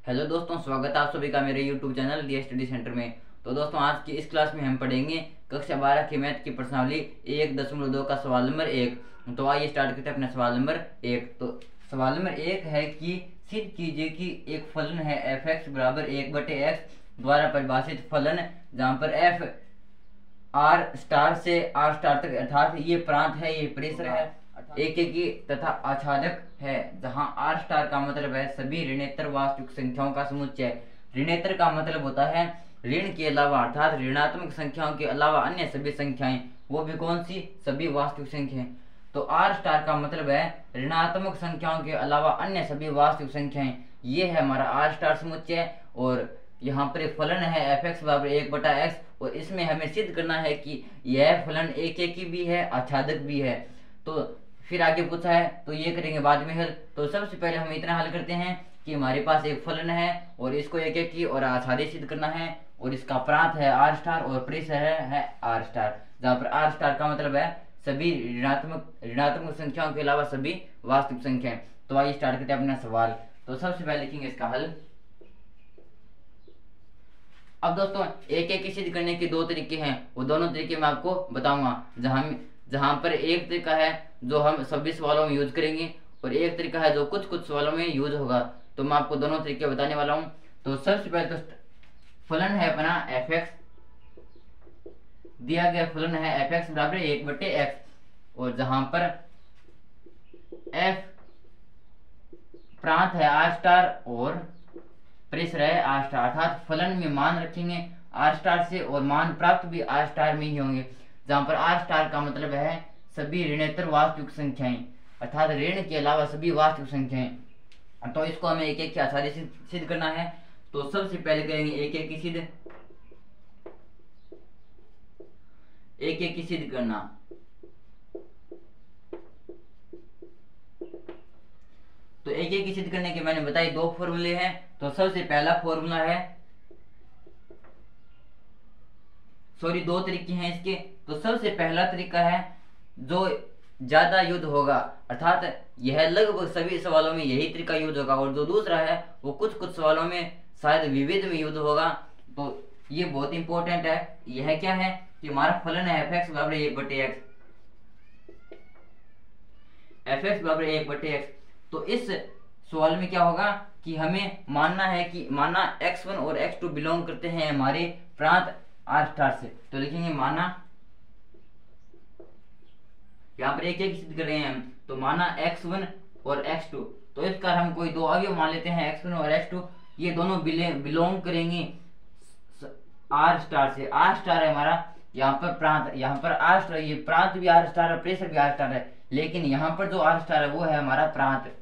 Hello दोस्तों, स्वागत है आप सभी का मेरे YouTube channel D study centre में। तो दोस्तों, आज की इस क्लास में हम पढ़ेंगे कक्षा 12 की मैथ की प्रश्नावली 1.2 का सवाल नंबर 1। तो आइए स्टार्ट करते हैं अपना सवाल नंबर 1। तो सवाल नंबर 1 है कि सिद्ध कीजिए कि एक फलन है एफ एक्स बराबर 1/x द्वारा परिभाषित फलन, जहाँ पर एफ आर स्टार से आर स्टार तक अर्थात ये प्रांत है, ये परिसर है, एकेकी तथा आच्छादक है, जहां आर स्टार का मतलब है सभी ऋणेतर वास्तविक संख्याओं का समुच्चय। ऋणेतर का मतलब होता है ऋण के अलावा, अर्थात ऋणात्मक संख्याओं के अलावा अन्य सभी संख्याएं, वो भी कौन सी, सभी वास्तविक संख्याएं। तो आर स्टार का मतलब है ऋणात्मक संख्याओं के अलावा अन्य सभी वास्तविक संख्याएं। ये है हमारा आर स्टार समुच्चय। और यहाँ पर एक फलन है एफ एक्स बराबर 1/x, और इसमें हमें सिद्ध करना है कि यह फलन एकेकी भी है, आच्छादक भी है। तो फिर आगे पूछा है, तो ये करेंगे बाद में हल। तो सबसे पहले हम इतना हल करते हैं कि हमारे पास एक फलन है और इसको एकेकी और आच्छादित सिद्ध करना है, और इसका प्रांत है आर स्टार और परिसर है आर स्टार, जहाँ पर आर स्टार का मतलब है सभी ऋणात्मक संख्याओं के अलावा सभी वास्तविक संख्याएं। तो आइए स्टार्ट करते हैं अपना सवाल। तो सबसे पहले लिखेंगे इसका हल। अब दोस्तों, एक सिद्ध करने के दो तरीके हैं, वो दोनों तरीके मैं आपको बताऊंगा। जहां पर एक तरीका है जो हम सभी सवालों में यूज करेंगे, और एक तरीका है जो कुछ कुछ सवालों में यूज होगा। तो मैं आपको दोनों तरीके बताने वाला हूं। तो सबसे पहले तो फलन है अपना एफ एक्स, दिया गया फलन है एफ एक्स बराबर 1/x, और जहां पर एफ प्रांत है आर स्टार और परिसर है आर स्टार, अर्थात फलन में मान रखेंगे आर स्टार से और मान प्राप्त भी आर स्टार में ही होंगे, जहां पर आर स्टार का मतलब है सभी ऋणेतर वास्तविक संख्याएं, अर्थात ऋण के अलावा सभी वास्तविक संख्याएं। तो इसको हमें एक एक की आसानी से सिद्ध करना है। तो सबसे पहले करेंगे एक एक की सिद्ध करना। तो एक एक की सिद्ध करने के मैंने बताई दो फॉर्मूले हैं। तो सबसे पहला फॉर्मूला है, सॉरी दो तरीके हैं इसके। तो सबसे पहला तरीका है जो ज्यादा युद्ध होगा, अर्थात यह लगभग सभी सवालों में यही तरीका यूज होगा, और जो दूसरा है वो कुछ कुछ सवालों में शायद विविध में युद्ध होगा। तो ये बहुत इंपॉर्टेंट है। यह क्या है कि हमारा फलन है एफ एक्स बराबर 1/x, एफ एक्स बराबर 1/x। तो इस सवाल में क्या होगा कि हमें मानना है कि माना x1 और x2 बिलोंग करते हैं हमारे प्रांत आर स्टार से। तो लिखेंगे माना, यहाँ पर एक एक सिद्ध कर रहे हैं हम, तो माना x1 और x2। तो इस कारण हम कोई दो अवयव मान लेते हैं x1 और x2, ये दोनों बिलोंग करेंगे आर स्टार से। आर स्टार है हमारा यहाँ पर प्रांत, यहाँ पर आर स्टार, ये प्रांत भी आर स्टार है, प्रेशर भी आर स्टार है, लेकिन यहाँ पर जो आर स्टार है वो है हमारा प्रांत,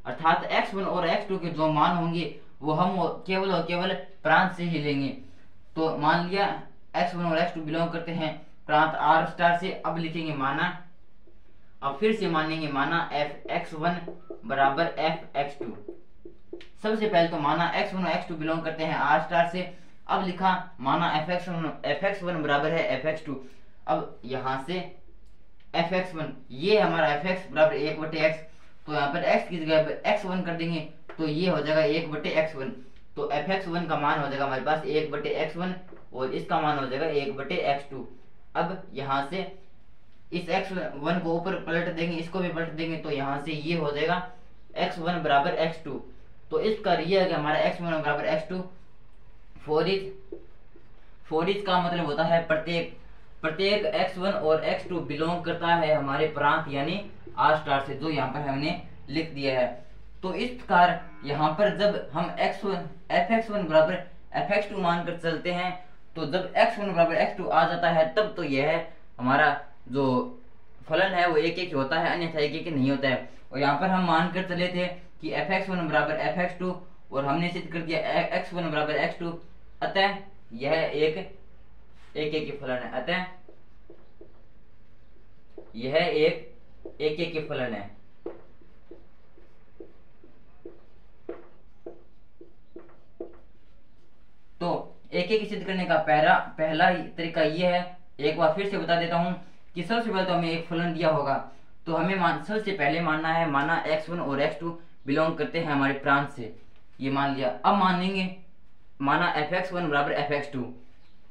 अर्थात x1 और x2 के जो मान होंगे वो हम केवल और केवल प्रांत से ही लेंगे। तो मान लिया x1 और x2 बिलोंग करते हैं प्रांत आर स्टार से। अब लिखेंगे माना, अब फिर से मानेंगे माना एफ x1 बराबर एफ x2। सबसे पहले तो माना x1 और x2 बिलोंग करते हैं आर स्टार से। अब लिखा माना एफ x1 बराबर है एफ x2। अब यहां से एफ x1, ये हमारा एफ x बराबर 1/x, तो यहाँ पर x की जगह x1 कर देंगे, तो ये हो जाएगा 1/x1। तो एफ x1 का मान हो जाएगा हमारे पास 1/x1, और इसका मान हो जाएगा 1/x2। अब यहाँ से इस x1 को ऊपर पलट देंगे, इसको भी पलट देंगे, तो यहाँ से ये हो जाएगा x1 बराबर x2। तो इसका ये है कि हमारा x1 बराबर x2। फॉर इच का मतलब होता है प्रत्येक x1 और x2 बिलोंग करता है हमारे प्रांत यानी आर स्टार से, जो यहाँ पर हमने लिख दिया है। तो इस प्रकार यहाँ पर जब हम एफ x1 बराबर एफ x2 मानकर चलते हैं, तो जब x1 बराबर x2 आ जाता है, तब तो यह हमारा जो फलन है वो एक एक होता है, अन्यथा एक एक नहीं होता है। और यहाँ पर हम मानकर चले थे कि एफ x1 बराबर एफ x2, और हमने सिद्ध कर दिया x1 बराबर x2, अतः यह एक फलन है, अतः यह एक फलन है। तो एक सिद्ध करने का पहला तरीका यह है, एक बार फिर से बता देता हूं कि सबसे पहले तो हमें एक फलन दिया होगा, तो हमें सबसे पहले मानना है माना x1 और x2 बिलोंग करते हैं हमारे प्रांत से, ये मान लिया। अब मानेंगे माना fx1 बराबर fx2,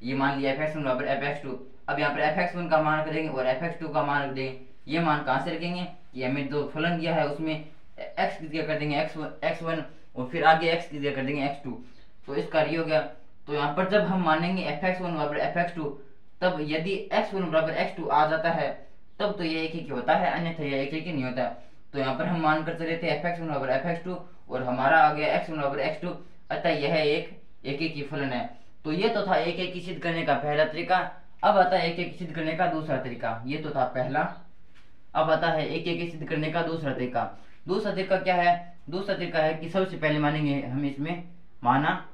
ये मान लिया fx1 बराबर fx2। अब यहाँ पर fx1 का मान रख देंगे और fx2 का मान रख देंगे। ये मान कहाँ से रखेंगे कि हमें जो फलन दिया है उसमें x की जगह कर देंगे x1 और फिर आगे x की जगह कर देंगे x2, तो इसका ये हो गया। तो यहाँ पर जब हम मानेंगे fx1 बराबर fx2, तब यदि x1 बराबर x2 आ जाता है तब तो ये एक ही होता है, अन्यथा ये एक ही नहीं होता। तो यहाँ पर हम मान कर चले थे fx1 बराबर fx2 और हमारा आ गया x1 बराबर x2, अतः यह एक ही फलन है। तो ये तो था एक की सिद्ध करने का पहला तरीका। अब आता है एक सिद्ध करने का दूसरा तरीका। ये तो था पहला, अब आता है एक की सिद्ध करने का दूसरा तरीका। दूसरा तरीका क्या है? दूसरा तरीका है कि सबसे पहले मानेंगे हम इसमें माना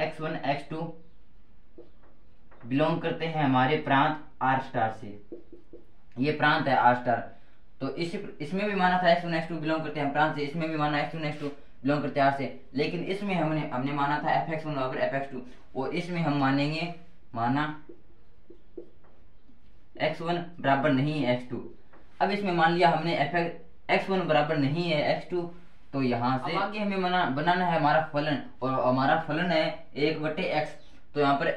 x1 x2 बिलोंग करते हैं हमारे प्रांत r स्टार से, ये प्रांत है r स्टार। तो इसमें भी माना था x1 x2 बिलोंग करते हैं प्रांत से, इसमें भी माना x1 x2 बिलोंग करते हैं r से, लेकिन इसमें हमने माना था fx1 बराबर fx2 और इसमें हम मानेंगे माना x1 बराबर नहीं है x2। अब इसमें मान लिया हमने x1 बराबर नहीं है x2, तो यहाँ से आगे हमें बनाना है हमारा फलन, और हमारा फलन है 1/x। तो यहाँ पर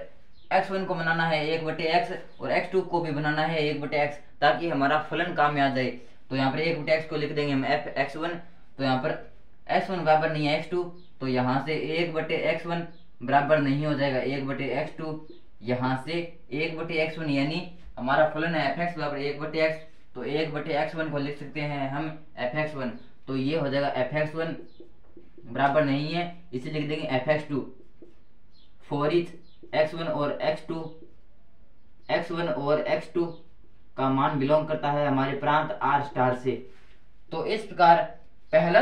x1 को बनाना है 1/x और x2 को भी बनाना है 1/x, ताकि हमारा फलन काम में आ जाए। तो यहाँ पर 1/x को लिख देंगे हम fx1। तो यहाँ पर x1 बराबर नहीं है x2, तो यहाँ से 1/x1 बराबर नहीं हो जाएगा 1/x2, यहाँ से 1/x1 यानी हमारा फलन है fx बराबर 1/x, तो 1/x1 को लिख सकते हैं हम fx1। तो ये हो जाएगा fx1 बराबर नहीं है, इसे लिख देंगे fx2। फॉर ईच x1 और x2 का मान बिलोंग करता है हमारे प्रांत r स्टार से। तो इस प्रकार पहला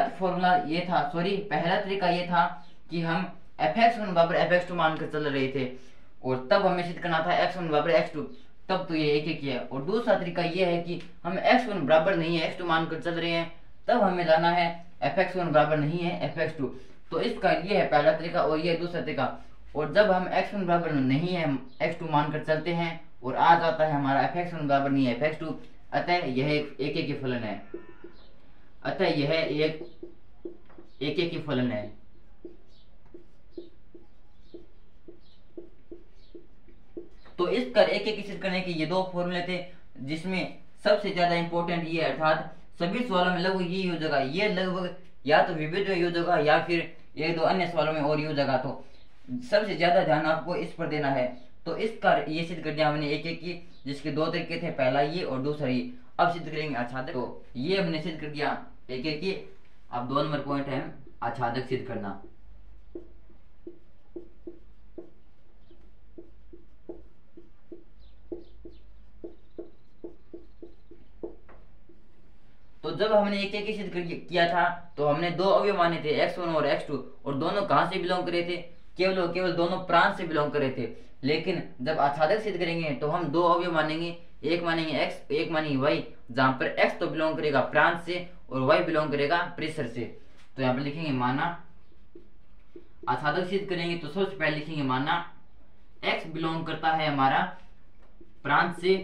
तरीका ये था कि हम fx1 बराबर fx2 मानकर चल रहे थे और तब हमें सिद्ध करना था x1 बराबर x2, तब तो ये एक ही है। और दूसरा तरीका ये है कि हम x1 बराबर नहीं है x2 मानकर चल रहे हैं, तब हमें लाना है fx1 बराबर नहीं है fx2। तो इसका ये है पहला तरीका और ये दूसरा तरीका। और जब हम x1 बराबर नहीं है x2 मानकर चलते हैं और आ जाता है हमारा fx1 बराबर नहीं है fx2, अतः यह एक ही फलन है, अतः यह एक ही फलन है। तो इस कर एक सिद्ध करने के ये दो फॉर्मूले थे, जिसमें सबसे ज्यादा इंपॉर्टेंट ये अर्थात सभी सवालों में लगभग ये यूज होगा, ये लगभग या तो विविध में यूज होगा या फिर एक दो अन्य सवालों में और यूज होगा। तो सबसे ज्यादा ध्यान आपको इस पर देना है। तो इसका ये सिद्ध कर दिया हमने एक की, जिसके दो तरीके थे, पहला ये और दूसरा ये। अब सिद्ध करेंगे आच्छादक। तो ये हमने सिद्ध कर दिया एक की। अब 2 नंबर पॉइंट है आच्छादक सिद्ध करना। तो जब हमने एक सिद्ध किया था तो हमने दो अवयव माने थे x1 और x2, और दोनों कहां से बिलोंग कर रहे थे? केवल दोनों प्रांत से बिलोंग कर रहे थे। लेकिन जब आच्छादक सिद्ध करेंगे तो हम दो अवयव मानेंगे, एक मानेंगे x, एक मानेंगे y, जहां पर x तो बिलोंग करेगा प्रांत से और y बिलोंग करेगा परिसर से। तो यहाँ पर लिखेंगे माना आच्छादक सिद्ध करेंगे तो सबसे पहले लिखेंगे माना x बिलोंग करता है हमारा प्रांत से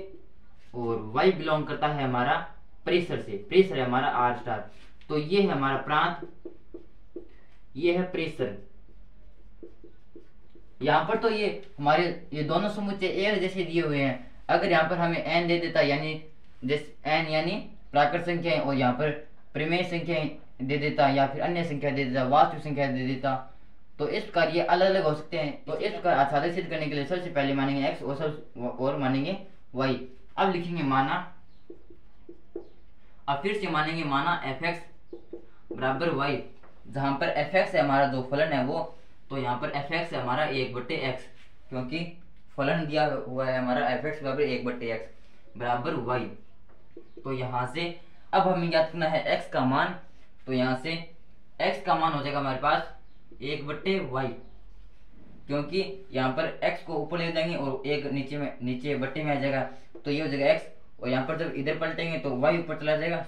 और y बिलोंग करता है हमारा परिसर से। परिसर है हमारा r स्टार। तो ये है हमारा प्रांत, ये है परिसर। यहाँ पर तो ये हमारे ये दोनों समुच्चय एक जैसे दिए हुए हैं। अगर यहाँ पर हमें n दे देता यानी n यानी प्राकृत संख्या और यहाँ पर प्रमेय संख्या दे देता या फिर अन्य संख्या दे देता, वास्तविक संख्या दे देता, तो इस प्रकार ये अलग अलग हो सकते हैं। तो इस प्रकार आच्छादक सिद्ध करने के लिए सबसे पहले मानेंगे x और मानेंगे y। अब लिखेंगे माना, अब फिर से मानेंगे माना fx बराबर y, जहां पर fx है हमारा जो फलन है वो, तो यहाँ पर fx है हमारा 1/x, क्योंकि फलन दिया हुआ है हमारा fx बराबर 1/x बराबर y। तो यहाँ से अब हमें ज्ञात करना है x का मान। तो यहाँ से x का मान हो जाएगा हमारे पास 1/y, क्योंकि यहाँ पर x को ऊपर ले जाएंगे और एक नीचे बट्टे में आ जाएगा, तो ये हो जाएगा x। और यहाँ पर जब इधर पलटेंगे तो y ऊपर चला जाएगा,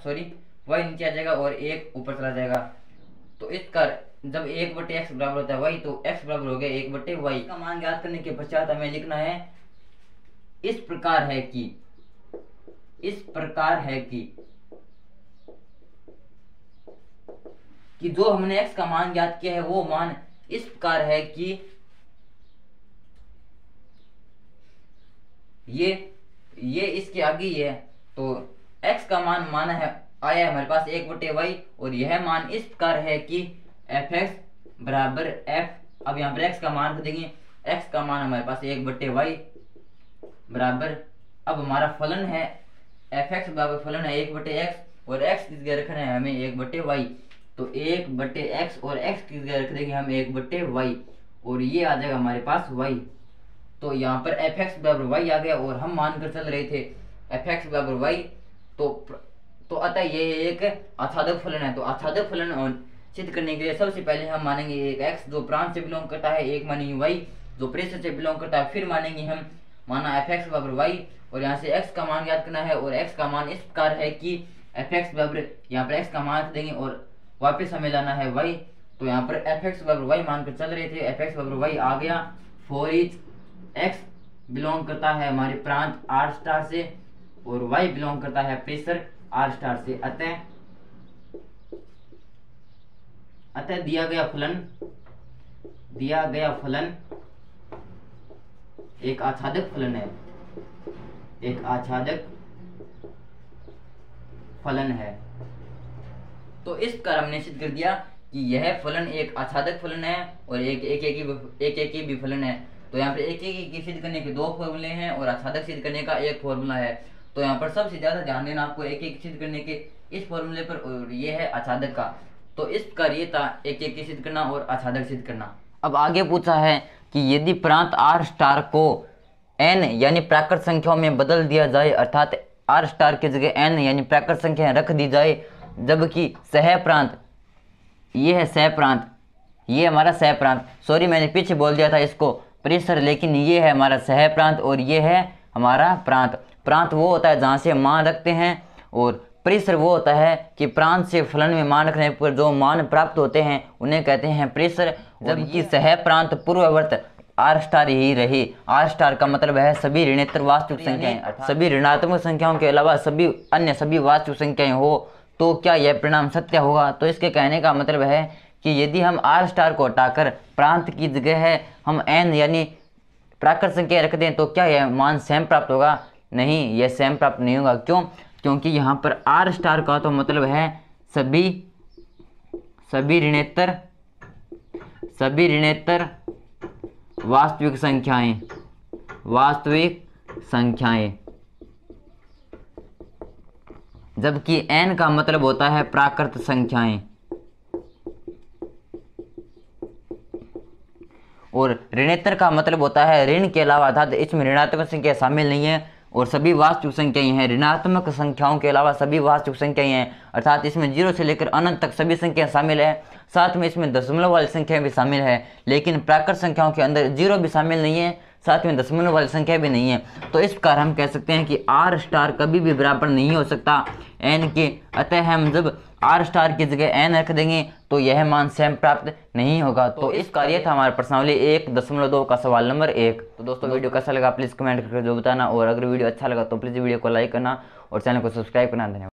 y नीचे आ जाएगा और एक ऊपर चला जाएगा। तो इसका जब 1/x बराबर होता है y, तो x बराबर हो गया 1/y। का मान ज्ञात करने के पश्चात हमें लिखना है इस प्रकार है कि कि जो हमने x का मान ज्ञात किया है वो मान इस प्रकार है कि ये इसके आगे ही है। तो x का मान माना है आया है हमारे पास 1/y, और यह मान इस प्रकार है कि fx बराबर f। अब यहाँ पर x का मान देंगे, x का मान हमारे पास 1/y बराबर, अब हमारा फलन है fx बराबर फलन है 1/x, और x की जगह रखना है हमें 1/y। तो 1/x और x की जगह रख देंगे हम 1/y, और ये आ जाएगा हमारे पास y। तो यहाँ पर fx बराबर y आ गया, और हम मान कर चल रहे थे fx बराबर y। तो अतः ये एक आच्छादक फलन है। तो आच्छादक फलन सिद्ध करने के लिए सबसे पहले हम मानेंगे एक x जो प्रांत से बिलोंग करता है, एक मानेंगे y जो परिसर से बिलोंग करता है, फिर मानेंगे हम माना fx बराबर y, और यहाँ से x का मान ज्ञात करना है, और x का मान इस प्रकार है कि fx बराबर, यहाँ पर x का मान देंगे और वापस हमें लाना है y। तो यहाँ पर fx बराबर y मान कर चल रहे थे, fx बराबर y आ गया। फॉर ईच x बिलोंग करता है हमारे प्रांत r स्टार से, और y बिलोंग करता है परिसर r स्टार से। अतः दिया गया फलन एक आच्छादक फलन है, एक आच्छादक फलन है। तो इस प्रकार हमने सिद्ध कर दिया कि यह फलन एक आच्छादक फलन है और एक भी फलन है। तो यहाँ पर एक सिद्ध करने के दो फॉर्मूले हैं और आच्छादक सिद्ध करने का एक फॉर्मूला है। तो यहाँ पर सबसे ज्यादा ध्यान देना आपको एक सिद्ध करने के इस फॉर्मूले पर, और ये है आच्छादक का। तो इस प्रकार ये था एक सिद्ध करना और आच्छादक सिद्ध करना। अब आगे पूछा है कि यदि प्रांत r स्टार को n यानी प्राकृत संख्याओं में बदल दिया जाए, अर्थात r स्टार की जगह n यानी प्राकृत संख्याएं रख दी जाए, जबकि सह प्रांत, ये है सह प्रांत, ये हमारा सह प्रांत, सॉरी मैंने पीछे बोल दिया था इसको परिसर, लेकिन ये है हमारा सह प्रांत और ये है हमारा प्रांत। प्रांत वो होता है जहाँ से मान रखते हैं, और परिसर वो होता है कि प्रांत से फलन में मान रखने पर जो मान प्राप्त होते हैं उन्हें कहते हैं परिसर। जबकि सह प्रांत पूर्ववर्त r स्टार ही रही। r स्टार का मतलब है सभी ऋणेतर वास्तविक संख्याएं, सभी ऋणात्मक संख्याओं के अलावा सभी अन्य सभी वास्तविक संख्याएं हो, तो क्या यह परिणाम सत्य होगा? तो इसके कहने का मतलब है कि यदि हम r स्टार को हटाकर प्रांत की जगह है हम n यानी प्राकृत संख्या रख दें, तो क्या यह मान स्वयं प्राप्त होगा? नहीं, यह स्वयं प्राप्त नहीं होगा। क्यों? क्योंकि यहाँ पर r स्टार का तो मतलब है सभी ऋणेतर वास्तविक संख्याएं, जबकि n का मतलब होता है प्राकृत संख्याएं। और ऋणेतर का मतलब होता है ऋण के अलावा, अर्थात इसमें ऋणात्मक संख्या शामिल नहीं है और सभी वास्तविक संख्याएं हैं। ऋणात्मक संख्याओं के अलावा सभी वास्तविक संख्याएं हैं, अर्थात इसमें 0 से लेकर अनंत तक सभी संख्याएं शामिल है, साथ में इसमें दशमलव वाली संख्याएं भी शामिल है। लेकिन प्राकृत संख्याओं के अंदर 0 भी शामिल नहीं है, साथ में दशमलव वाली संख्या भी नहीं है। तो इस प्रकार हम कह सकते हैं कि r स्टार कभी भी बराबर नहीं हो सकता n के। अतः हम जब r स्टार की जगह n रख देंगे तो यह मान स्वयं प्राप्त नहीं होगा। तो इस कार्य था हमारा प्रश्नावली 1.2 का सवाल नंबर 1। तो दोस्तों वीडियो कैसा लगा प्लीज़ कमेंट करके जो बताना, और अगर वीडियो अच्छा लगा तो प्लीज़ वीडियो को लाइक करना और चैनल को सब्सक्राइब करना। धन्यवाद।